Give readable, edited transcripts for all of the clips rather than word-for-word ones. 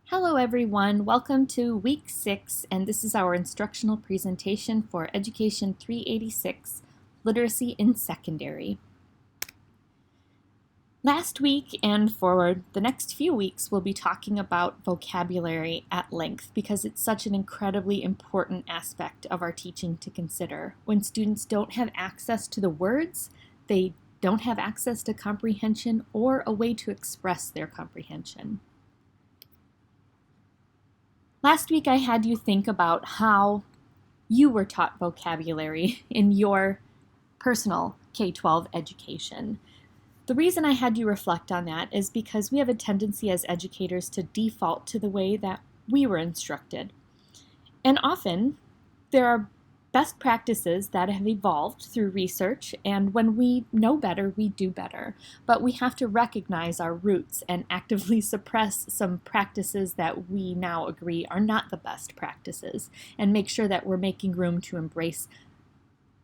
Hello everyone, welcome to week 6, and this is our instructional presentation for Education 386, Literacy in Secondary. Last week and for the next few weeks, we'll be talking about vocabulary at length because it's such an incredibly important aspect of our teaching to consider. When students don't have access to the words, they don't have access to comprehension or a way to express their comprehension. Last week I had you think about how you were taught vocabulary in your personal K-12 education. The reason I had you reflect on that is because we have a tendency as educators to default to the way that we were instructed. And often there are best practices that have evolved through research, and when we know better, we do better. But we have to recognize our roots and actively suppress some practices that we now agree are not the best practices, and make sure that we're making room to embrace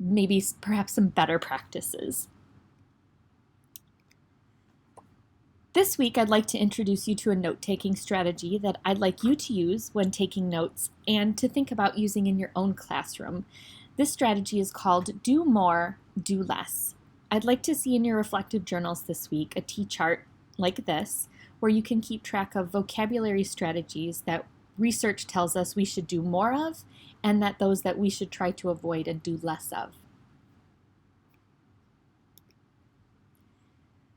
maybe perhaps some better practices. This week, I'd like to introduce you to a note-taking strategy that I'd like you to use when taking notes and to think about using in your own classroom. This strategy is called Do More, Do Less. I'd like to see in your reflective journals this week a T-chart like this, where you can keep track of vocabulary strategies that research tells us we should do more of, and that those that we should try to avoid and do less of.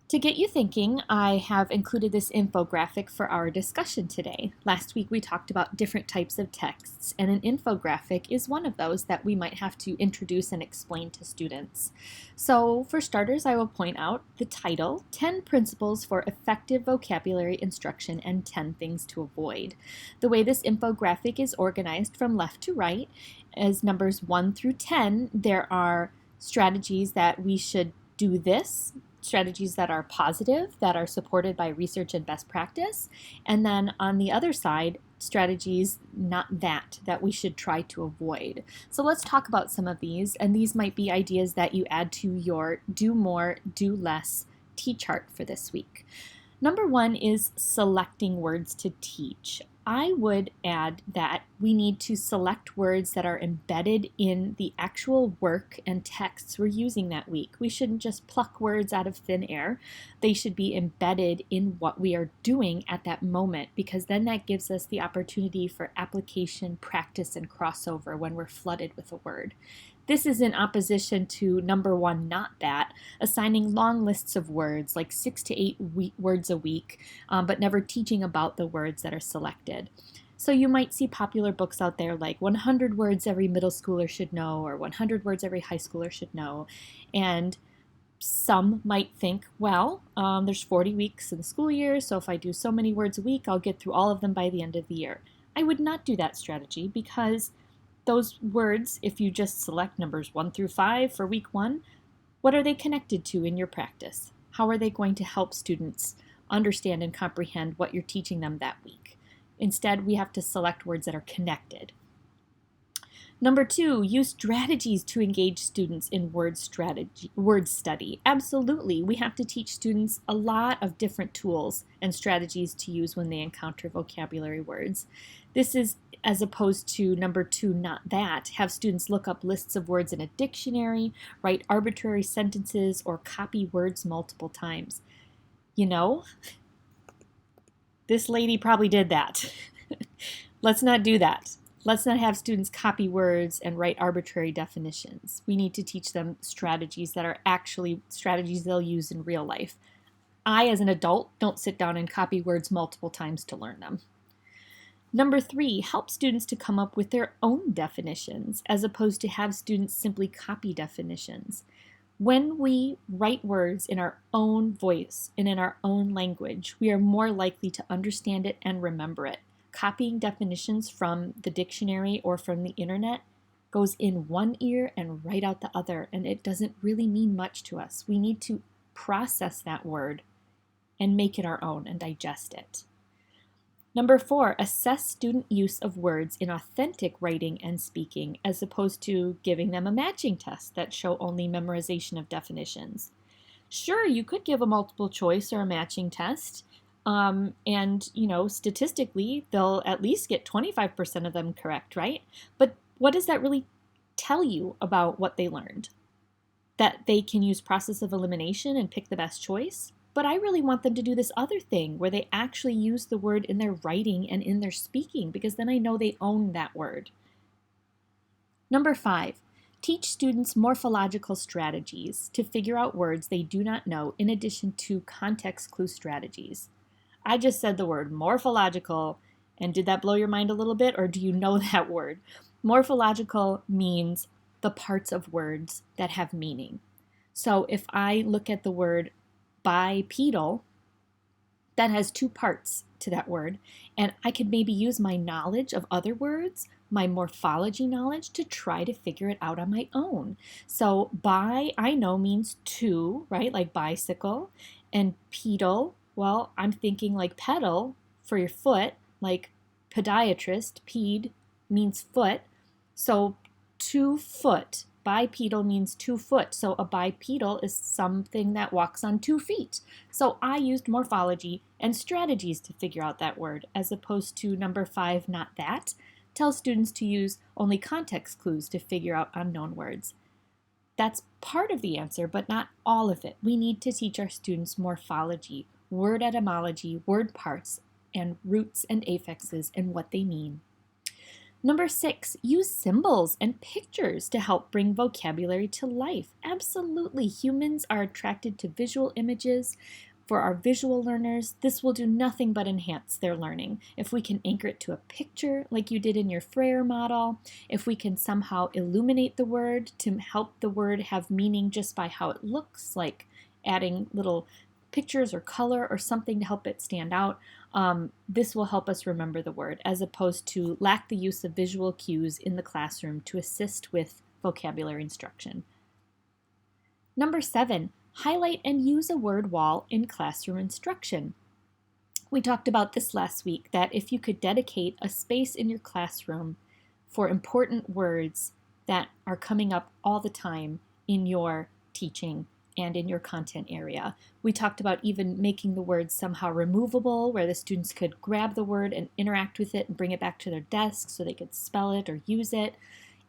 To get you thinking, I have included this infographic for our discussion today. Last week we talked about different types of texts, and an infographic is one of those that we might have to introduce and explain to students. So for starters, I will point out the title, 10 Principles for Effective Vocabulary Instruction and 10 Things to Avoid. The way this infographic is organized from left to right as numbers 1 through 10, there are strategies that we should do this, strategies that are positive, that are supported by research and best practice, and then on the other side, strategies not that we should try to avoid. So let's talk about some of these, and these might be ideas that you add to your do more, do less T-chart for this week. Number 1 is selecting words to teach. I would add that we need to select words that are embedded in the actual work and texts we're using that week. We shouldn't just pluck words out of thin air. They should be embedded in what we are doing at that moment, because then that gives us the opportunity for application, practice, and crossover when we're flooded with a word. This is in opposition to number 1, not that, assigning long lists of words, like 6 to 8 words a week, but never teaching about the words that are selected. So you might see popular books out there like 100 words every middle schooler should know, or 100 words every high schooler should know. And some might think, well, there's 40 weeks in the school year, so if I do so many words a week, I'll get through all of them by the end of the year. I would not do that strategy, because those words, if you just select numbers 1 through 5 for week 1, what are they connected to in your practice? How are they going to help students understand and comprehend what you're teaching them that week? Instead, we have to select words that are connected. Number 2, use strategies to engage students in word study. Absolutely, we have to teach students a lot of different tools and strategies to use when they encounter vocabulary words. This is as opposed to number 2, not that. Have students look up lists of words in a dictionary, write arbitrary sentences, or copy words multiple times. You know, this lady probably did that. Let's not do that. Let's not have students copy words and write arbitrary definitions. We need to teach them strategies that are actually strategies they'll use in real life. I, as an adult, don't sit down and copy words multiple times to learn them. Number 3, help students to come up with their own definitions, as opposed to have students simply copy definitions. When we write words in our own voice and in our own language, we are more likely to understand it and remember it. Copying definitions from the dictionary or from the internet goes in one ear and right out the other, and it doesn't really mean much to us. We need to process that word and make it our own and digest it. Number 4, assess student use of words in authentic writing and speaking, as opposed to giving them a matching test that show only memorization of definitions. Sure, you could give a multiple choice or a matching test, And, statistically, they'll at least get 25% of them correct, right? But what does that really tell you about what they learned? That they can use process of elimination and pick the best choice? But I really want them to do this other thing where they actually use the word in their writing and in their speaking, because then I know they own that word. Number 5, teach students morphological strategies to figure out words they do not know in addition to context clue strategies. I just said the word morphological, and did that blow your mind a little bit, or do you know that word? Morphological means the parts of words that have meaning. So if I look at the word bipedal, that has 2 parts to that word, and I could maybe use my knowledge of other words, my morphology knowledge, to try to figure it out on my own. So bi, I know, means 2, right? Like bicycle. And pedal, well, I'm thinking like pedal for your foot, like podiatrist, ped means foot. So 2 foot. Bipedal means 2 foot. So a bipedal is something that walks on 2 feet. So I used morphology and strategies to figure out that word, as opposed to number 5, not that. Tell students to use only context clues to figure out unknown words. That's part of the answer, but not all of it. We need to teach our students morphology, word etymology, word parts, and roots and affixes and what they mean. Number 6, use symbols and pictures to help bring vocabulary to life. Absolutely, humans are attracted to visual images. For our visual learners, this will do nothing but enhance their learning. If we can anchor it to a picture like you did in your Freyer model, if we can somehow illuminate the word to help the word have meaning just by how it looks, like adding little pictures or color or something to help it stand out, this will help us remember the word, as opposed to lack the use of visual cues in the classroom to assist with vocabulary instruction. Number 7, highlight and use a word wall in classroom instruction. We talked about this last week, that if you could dedicate a space in your classroom for important words that are coming up all the time in your teaching and in your content area. We talked about even making the words somehow removable, where the students could grab the word and interact with it and bring it back to their desk so they could spell it or use it.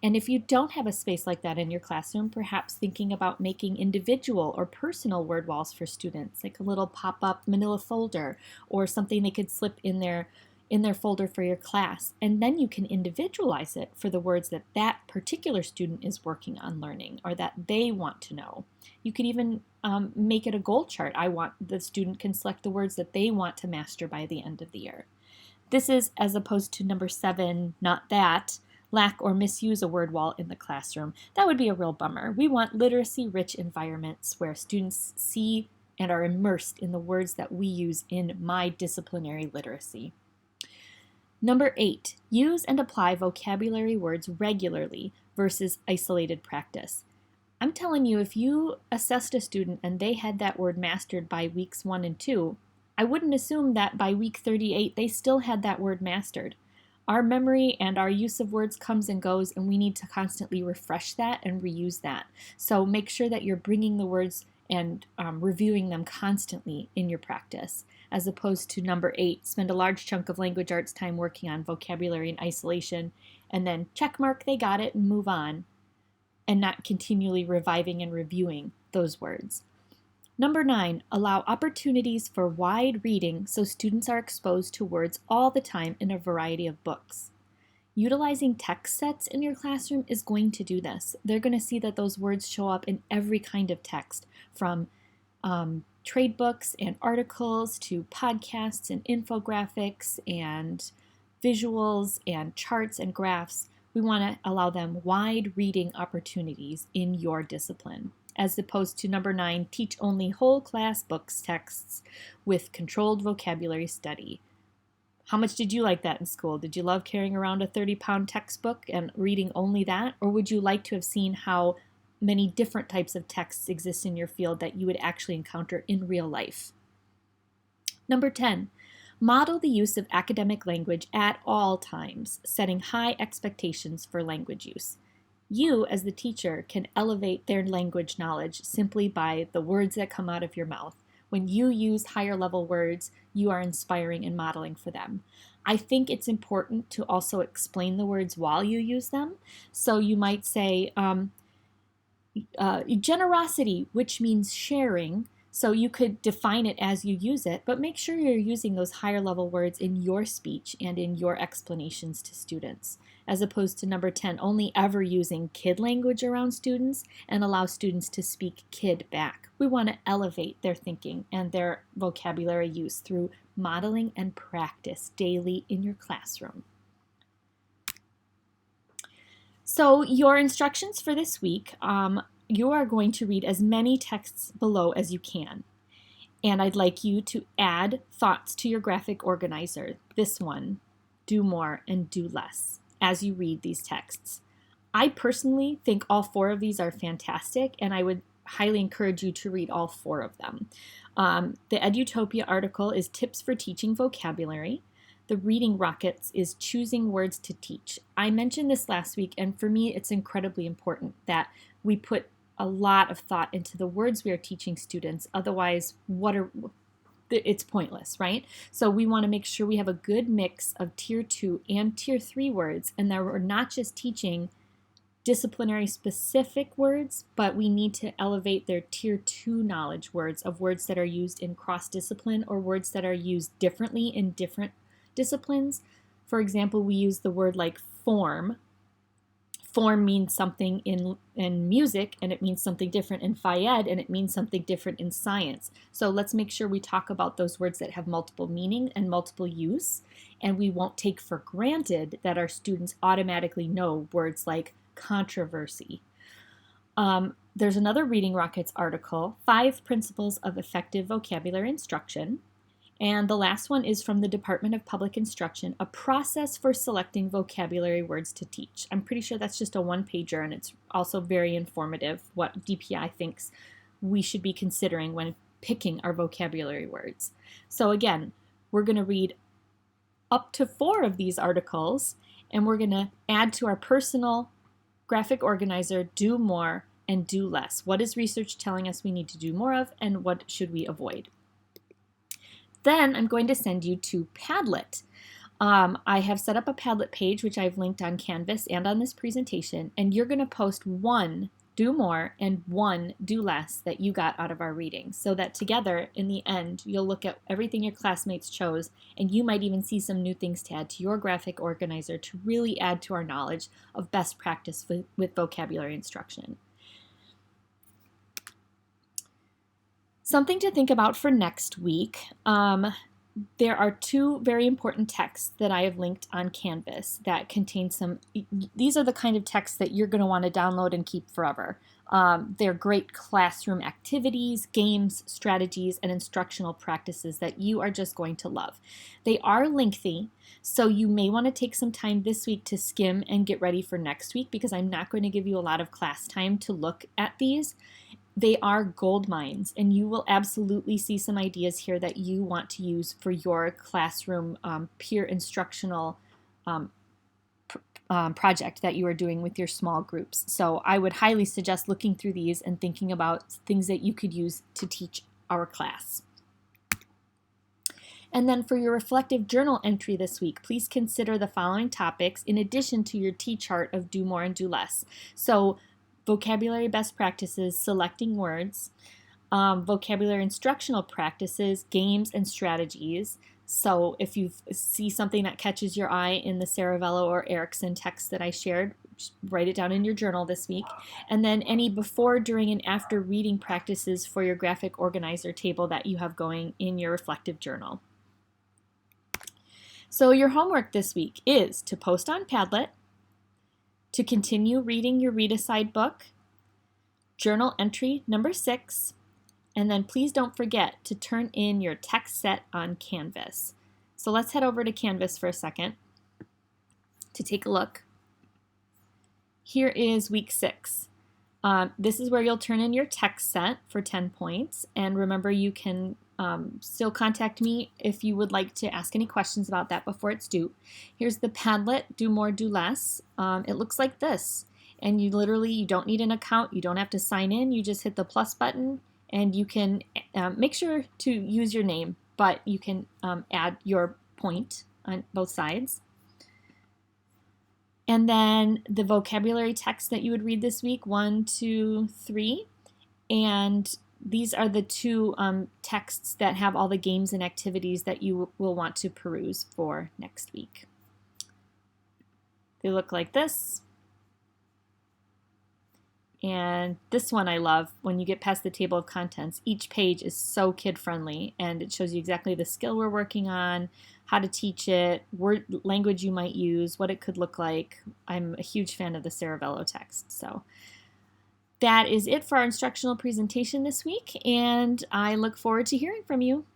And if you don't have a space like that in your classroom, perhaps thinking about making individual or personal word walls for students, like a little pop-up manila folder or something they could slip in their folder for your class. And then you can individualize it for the words that that particular student is working on learning or that they want to know. You could even make it a goal chart. The student can select the words that they want to master by the end of the year. This is as opposed to number 7, not that, lack or misuse a word wall in the classroom. That would be a real bummer. We want literacy-rich environments where students see and are immersed in the words that we use in my disciplinary literacy. Number 8, use and apply vocabulary words regularly versus isolated practice. I'm telling you, if you assessed a student and they had that word mastered by weeks 1 and 2, I wouldn't assume that by week 38 they still had that word mastered. Our memory and our use of words comes and goes, and we need to constantly refresh that and reuse that. So make sure that you're bringing the words and reviewing them constantly in your practice, as opposed to number 8, spend a large chunk of language arts time working on vocabulary in isolation, and then check mark they got it and move on, and not continually reviving and reviewing those words. Number 9, allow opportunities for wide reading so students are exposed to words all the time in a variety of books. Utilizing text sets in your classroom is going to do this. They're going to see that those words show up in every kind of text, from trade books and articles to podcasts and infographics and visuals and charts and graphs. We want to allow them wide reading opportunities in your discipline, as opposed to number 9, teach only whole class books texts with controlled vocabulary study. How much did you like that in school? Did you love carrying around a 30-pound textbook and reading only that? Or would you like to have seen how many different types of texts exist in your field that you would actually encounter in real life? Number 10, model the use of academic language at all times, setting high expectations for language use. You, as the teacher, can elevate their language knowledge simply by the words that come out of your mouth. When you use higher level words, you are inspiring and modeling for them. I think it's important to also explain the words while you use them. So you might say generosity, which means sharing. So you could define it as you use it, but make sure you're using those higher level words in your speech and in your explanations to students, as opposed to number 10, only ever using kid language around students and allow students to speak kid back. We want to elevate their thinking and their vocabulary use through modeling and practice daily in your classroom. So your instructions for this week, you are going to read as many texts below as you can. And I'd like you to add thoughts to your graphic organizer. This one, do more and do less, as you read these texts. I personally think all 4 of these are fantastic, and I would highly encourage you to read all 4 of them. The Edutopia article is Tips for Teaching Vocabulary. The Reading Rockets is Choosing Words to Teach. I mentioned this last week, and for me, it's incredibly important that we put a lot of thought into the words we are teaching students. Otherwise, it's pointless, right? So we want to make sure we have a good mix of Tier 2 and Tier 3 words, and that we're not just teaching disciplinary specific words, but we need to elevate their Tier 2 knowledge words of words that are used in cross-discipline or words that are used differently in different disciplines. For example, we use the word like form. Form means something in music, and it means something different in Phi-Ed, and it means something different in science. So let's make sure we talk about those words that have multiple meaning and multiple use, and we won't take for granted that our students automatically know words like controversy. There's another Reading Rockets article, 5 Principles of Effective Vocabulary Instruction. And the last one is from the Department of Public Instruction, a process for selecting vocabulary words to teach. I'm pretty sure that's just a 1-pager, and it's also very informative what DPI thinks we should be considering when picking our vocabulary words. So again, we're going to read up to 4 of these articles, and we're going to add to our personal graphic organizer, do more and do less. What is research telling us we need to do more of, and what should we avoid? Then I'm going to send you to Padlet. I have set up a Padlet page, which I've linked on Canvas and on this presentation, and you're going to post 1 do more and 1 do less that you got out of our reading, so that together, in the end, you'll look at everything your classmates chose, and you might even see some new things to add to your graphic organizer to really add to our knowledge of best practice with vocabulary instruction. Something to think about for next week. There are 2 very important texts that I have linked on Canvas that contain these are the kind of texts that you're going to want to download and keep forever. They're great classroom activities, games, strategies, and instructional practices that you are just going to love. They are lengthy, so you may want to take some time this week to skim and get ready for next week, because I'm not going to give you a lot of class time to look at these. They are gold mines, and you will absolutely see some ideas here that you want to use for your classroom peer instructional project that you are doing with your small groups. So I would highly suggest looking through these and thinking about things that you could use to teach our class. And then for your reflective journal entry this week, please consider the following topics in addition to your T-chart of do more and do less. So vocabulary best practices, selecting words, vocabulary instructional practices, games, and strategies. So if you see something that catches your eye in the Saravello or Erickson text that I shared, write it down in your journal this week. And then any before, during, and after reading practices for your graphic organizer table that you have going in your reflective journal. So your homework this week is to post on Padlet, to continue reading your read-aside book, journal entry number 6, and then please don't forget to turn in your text set on Canvas. So let's head over to Canvas for a second to take a look. Here is week 6. This is where you'll turn in your text set for 10 points, and remember you can still contact me if you would like to ask any questions about that before it's due. Here's the Padlet do more, do less. It looks like this, and you don't need an account, you don't have to sign in, you just hit the plus button And you can make sure to use your name, but you can add your point on both sides. And then the vocabulary text that you would read this week, 1, 2, 3. And these are the two texts that have all the games and activities that you will want to peruse for next week. They look like this. And this one I love. When you get past the table of contents, each page is so kid-friendly, and it shows you exactly the skill we're working on, how to teach it, word language you might use, what it could look like. I'm a huge fan of the Cerebello text. So that is it for our instructional presentation this week, and I look forward to hearing from you.